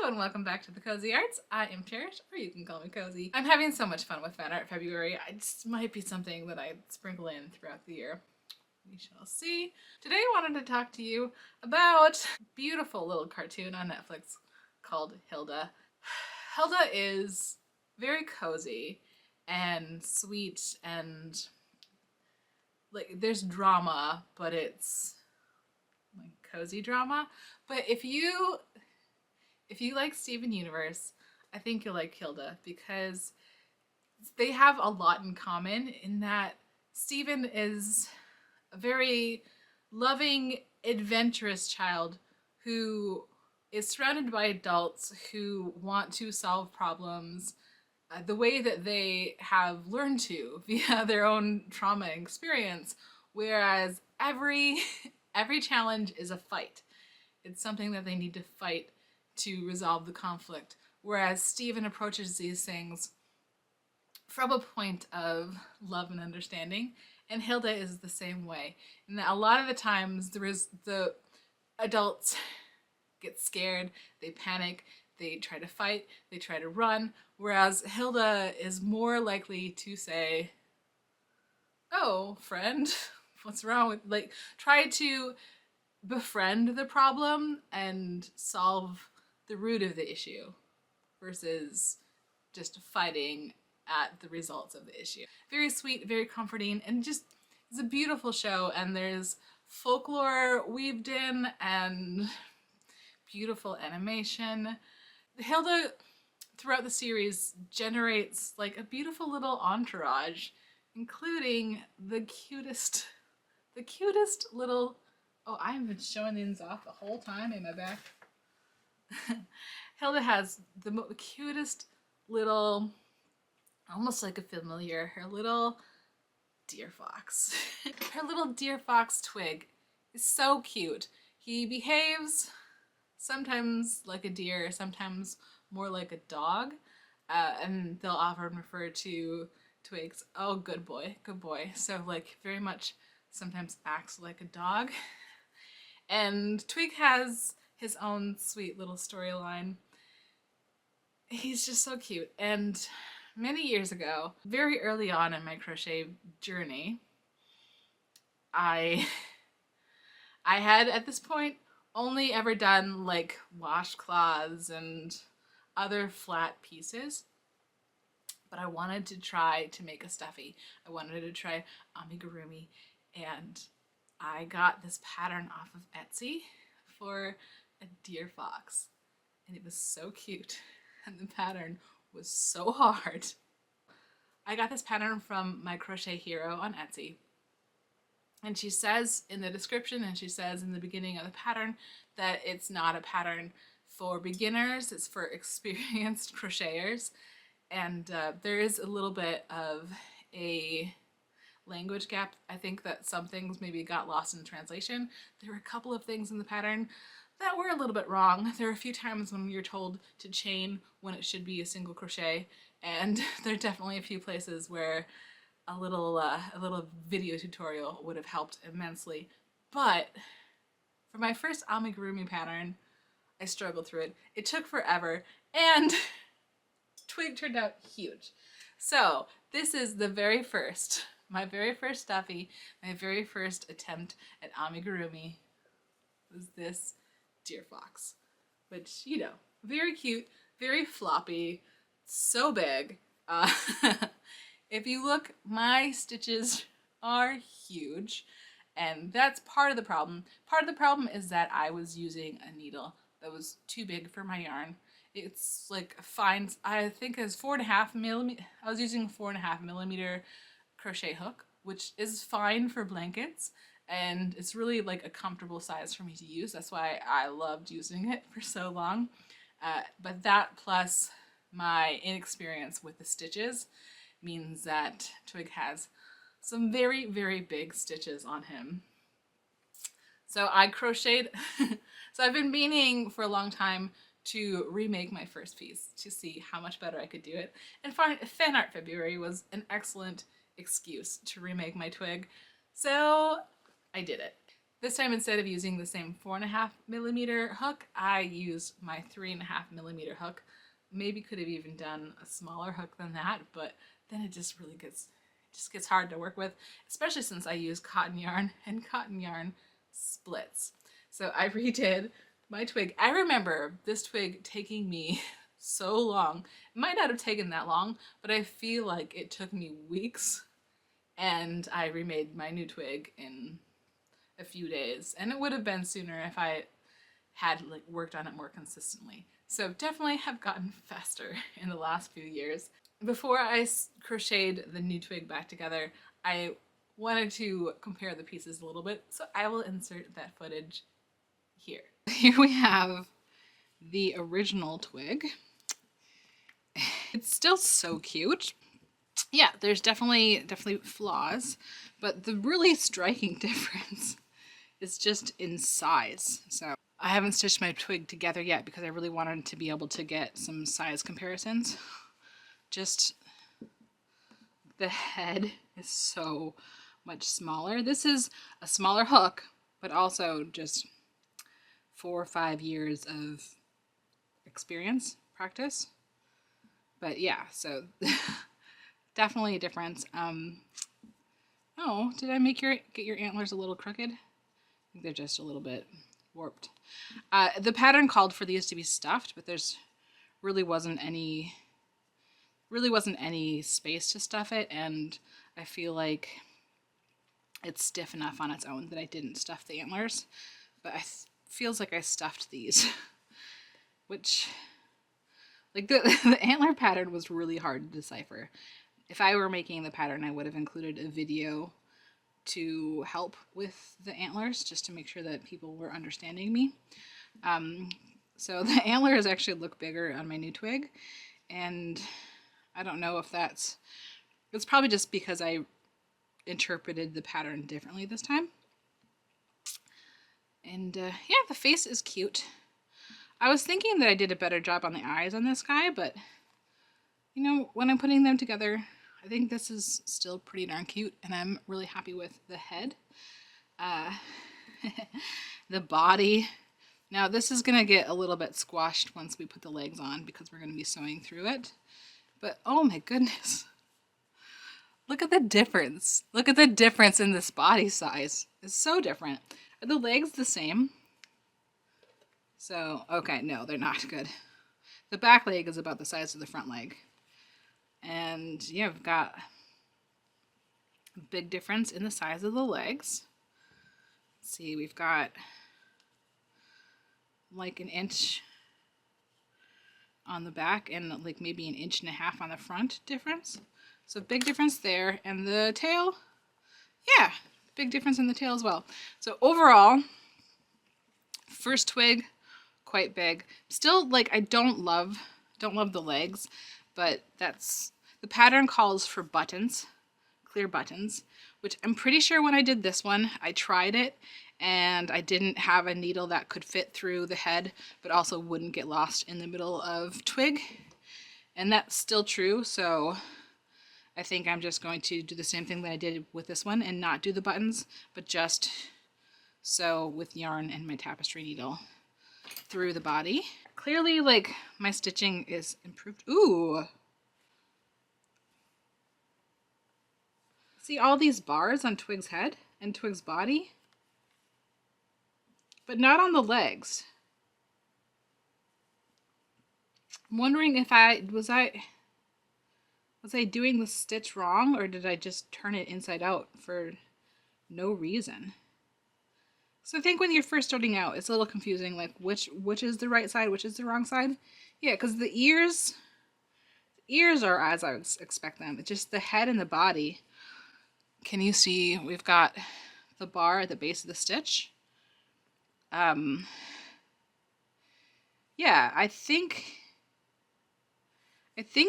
Hello and welcome back to the Cozy Arts. I am Cherish, or you can call me Cozy. I'm having so much fun with Fan Art February. It just might be something that I sprinkle in throughout the year. We shall see. Today I wanted to talk to you about a beautiful little cartoon on Netflix called Hilda. Hilda is very cozy and sweet and like there's drama, but it's like cozy drama. But if you like Steven Universe, I think you'll like Hilda because they have a lot in common in that Steven is a very loving, adventurous child who is surrounded by adults who want to solve problems the way that they have learned to via their own trauma and experience, whereas every challenge is a fight. It's something that they need to fight to resolve the conflict, whereas Steven approaches these things from a point of love and understanding, and Hilda is the same way. And a lot of the times the adults get scared, they panic, they try to fight, they try to run, whereas Hilda is more likely to say, "Oh, friend, what's wrong with," like, try to befriend the problem and solve the root of the issue versus just fighting at the results of the issue. Very sweet, very comforting, and just it's a beautiful show, and there's folklore weaved in and beautiful animation. Hilda throughout the series generates like a beautiful little entourage, including the cutest little, oh, I've been showing these off the whole time in my back. Hilda has the cutest little, almost like a familiar, her little deer fox. Her little deer fox Twig is so cute. He behaves sometimes like a deer, sometimes more like a dog, and they'll often refer to Twigs, "Oh, good boy, good boy." So like very much sometimes acts like a dog. And Twig has his own sweet little storyline. He's just so cute. And many years ago, very early on in my crochet journey, I had at this point only ever done like washcloths and other flat pieces, but I wanted to try to make a stuffy. I wanted to try amigurumi, and I got this pattern off of Etsy for a deer fox, and it was so cute, and the pattern was so hard. I got this pattern from my crochet hero on Etsy, and she says in the description and she says in the beginning of the pattern that it's not a pattern for beginners, it's for experienced crocheters, and there is a little bit of a language gap. I think that some things maybe got lost in translation. There were a couple of things in the pattern that were a little bit wrong. There are a few times when you're told to chain when it should be a single crochet, and there are definitely a few places where a little video tutorial would have helped immensely. But for my first amigurumi pattern, I struggled through it. It took forever, and Twig turned out huge. So this is the very first, my very first stuffy, my very first attempt at amigurumi was this deer fox, which, you know, very cute, very floppy, so big. If you look, my stitches are huge, and that's part of the problem. Part of the problem is that I was using a needle that was too big for my yarn. It's like a fine, I think it's 4.5 millimeter. I was using a 4.5 millimeter crochet hook, which is fine for blankets, and it's really like a comfortable size for me to use. That's why I loved using it for so long. But that plus my inexperience with the stitches means that Twig has some very, very big stitches on him. So I crocheted, so I've been meaning for a long time to remake my first piece to see how much better I could do it. And Fan Art February was an excellent excuse to remake my Twig. So I did it. This time, instead of using the same 4.5mm hook, I used my 3.5mm hook. Maybe could have even done a smaller hook than that, but then it just really gets hard to work with, especially since I use cotton yarn, and cotton yarn splits. So I redid my twig. I remember this twig taking me so long. It might not have taken that long, but I feel like it took me weeks, and I remade my new twig in a few days, and it would have been sooner if I had like worked on it more consistently. So definitely have gotten faster in the last few years. Before I crocheted the new twig back together, I wanted to compare the pieces a little bit, so I will insert that footage here. Here we have the original twig. It's still so cute. Yeah, there's definitely flaws, but the really striking difference is just in size. So I haven't stitched my twig together yet because I really wanted to be able to get some size comparisons. Just the head is so much smaller. This is a smaller hook, but also just 4 or 5 years of experience, practice. But yeah, so definitely a difference. Oh, did I get your antlers a little crooked? I think they're just a little bit warped. The pattern called for these to be stuffed, but there's really wasn't any space to stuff it, and I feel like it's stiff enough on its own that I didn't stuff the antlers, but feels like I stuffed these, which, like, the antler pattern was really hard to decipher. If I were making the pattern, I would have included a video to help with the antlers, just to make sure that people were understanding me. So the antlers actually look bigger on my new twig, and I don't know if it's probably just because I interpreted the pattern differently this time. And yeah, the face is cute. I was thinking that I did a better job on the eyes on this guy, but you know, when I'm putting them together, I think this is still pretty darn cute, and I'm really happy with the head. The body. Now this is gonna get a little bit squashed once we put the legs on because we're gonna be sewing through it. But oh my goodness. Look at the difference. Look at the difference in this body size. It's so different. Are the legs the same? So, okay, no, they're not good. The back leg is about the size of the front leg. And yeah, we've got a big difference in the size of the legs. Let's see, we've got like an inch on the back and like maybe 1.5 inches on the front difference. So big difference there. And the tail, yeah, big difference in the tail as well. So overall, first twig, quite big. Still, like, I don't love the legs, but that's, the pattern calls for buttons, clear buttons, which I'm pretty sure when I did this one, I tried it and I didn't have a needle that could fit through the head, but also wouldn't get lost in the middle of twig. And that's still true, so I think I'm just going to do the same thing that I did with this one and not do the buttons, but just sew with yarn and my tapestry needle through the body. Clearly, like, my stitching is improved. Ooh! See all these bars on Twig's head and Twig's body? But not on the legs. I'm wondering if was I doing the stitch wrong, or did I just turn it inside out for no reason? So I think when you're first starting out, it's a little confusing, like which is the right side, which is the wrong side. Yeah, because the ears are as I would expect them. It's just the head and the body. Can you see we've got the bar at the base of the stitch? Yeah, I think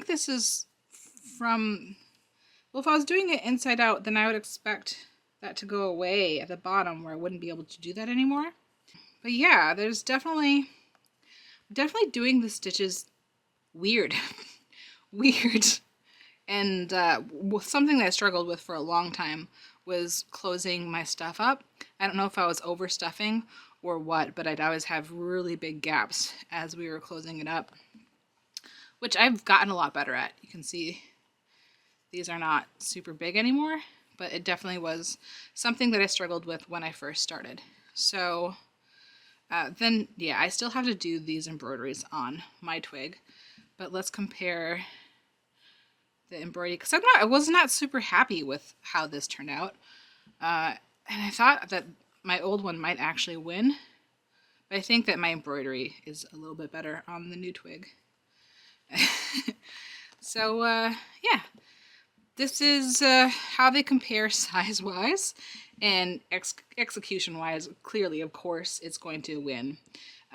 this is from, well, if I was doing it inside out, then I would expect that to go away at the bottom where I wouldn't be able to do that anymore. But yeah, there's definitely doing the stitches weird. Weird. And something that I struggled with for a long time was closing my stuff up. I don't know if I was overstuffing or what, but I'd always have really big gaps as we were closing it up, which I've gotten a lot better at. You can see these are not super big anymore, but it definitely was something that I struggled with when I first started. So then, yeah, I still have to do these embroideries on my twig, but let's compare the embroidery, because I was not super happy with how this turned out. And I thought that my old one might actually win, but I think that my embroidery is a little bit better on the new twig. So, yeah, this is how they compare size-wise, and execution-wise. Clearly, of course, it's going to win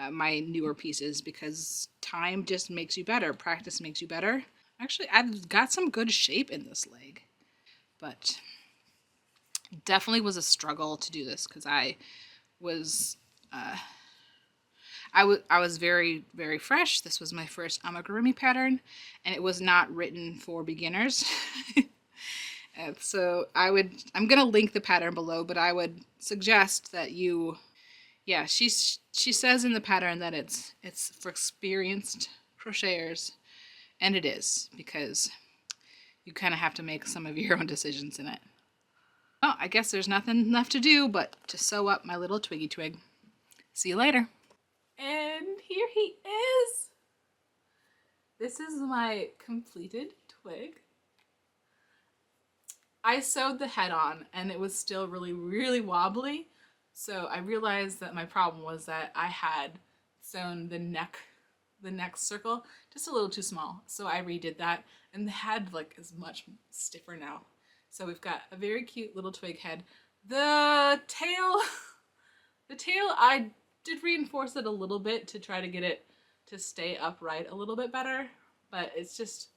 my newer pieces, because time just makes you better. Practice makes you better. Actually, I've got some good shape in this leg, but definitely was a struggle to do this, because I was very, very fresh. This was my first amigurumi pattern, and it was not written for beginners. So I'm gonna link the pattern below, but I would suggest that you, yeah, she says in the pattern that it's for experienced crocheters, and it is, because you kind of have to make some of your own decisions in it. Well, I guess there's nothing left to do but to sew up my little Twiggy twig. See you later. And here he is. This is my completed twig. I sewed the head on and it was still really, really wobbly. So I realized that my problem was that I had sewn the neck circle just a little too small. So I redid that, and the head like is much stiffer now. So we've got a very cute little twig head. The tail, I did reinforce it a little bit to try to get it to stay upright a little bit better, but it's just,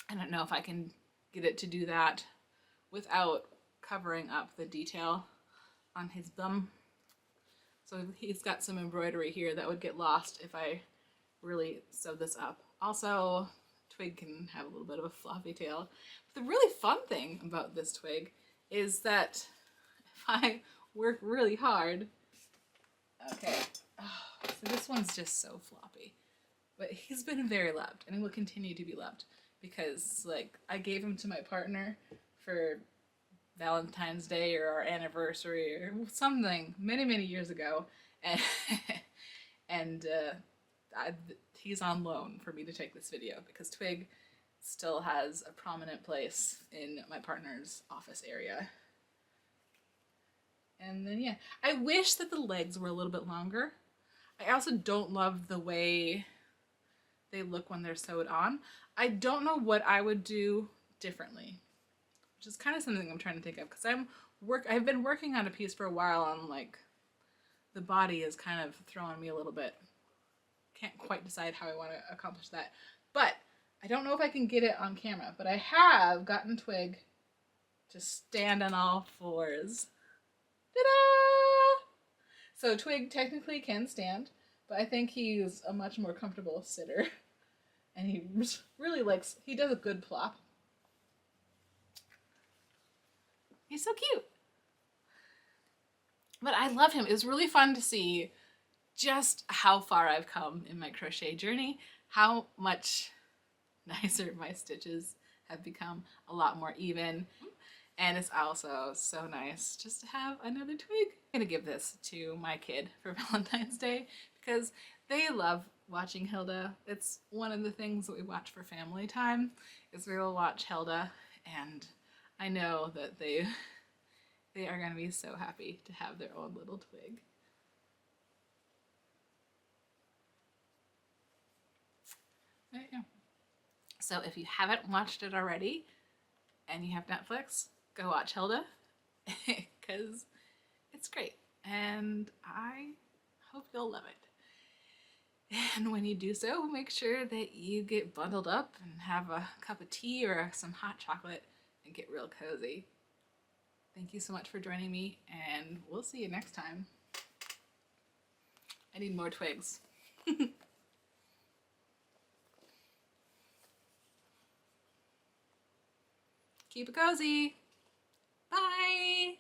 I don't know if I can get it to do that without covering up the detail on his bum. So he's got some embroidery here that would get lost if I really sewed this up. Also, Twig can have a little bit of a floppy tail. But the really fun thing about this twig is that if I work really hard, okay, so this one's just so floppy, but he's been very loved, and he will continue to be loved, because like I gave him to my partner for Valentine's Day or our anniversary or something many, many years ago, and he's on loan for me to take this video, because Twig still has a prominent place in my partner's office area. And then, yeah, I wish that the legs were a little bit longer. I also don't love the way they look when they're sewed on. I don't know what I would do differently, which is kind of something I'm trying to think of, because I've been working on a piece for a while, and like the body is kind of throwing me a little bit. Can't quite decide how I want to accomplish that, but I don't know if I can get it on camera. But I have gotten Twig to stand on all fours. Ta-da! So Twig technically can stand, but I think he's a much more comfortable sitter, and he really likes, he does a good plop. He's so cute. But I love him. It was really fun to see just how far I've come in my crochet journey, how much nicer my stitches have become, a lot more even. And it's also so nice just to have another twig. I'm gonna give this to my kid for Valentine's Day, because they love watching Hilda. It's one of the things that we watch for family time, is we will watch Hilda, and I know that they are gonna be so happy to have their own little twig. There you go. So if you haven't watched it already and you have Netflix, go watch Hilda, because it's great, and I hope you'll love it. And when you do so, make sure that you get bundled up and have a cup of tea or some hot chocolate and get real cozy. Thank you so much for joining me, and we'll see you next time. I need more twigs. Keep it cozy. Bye!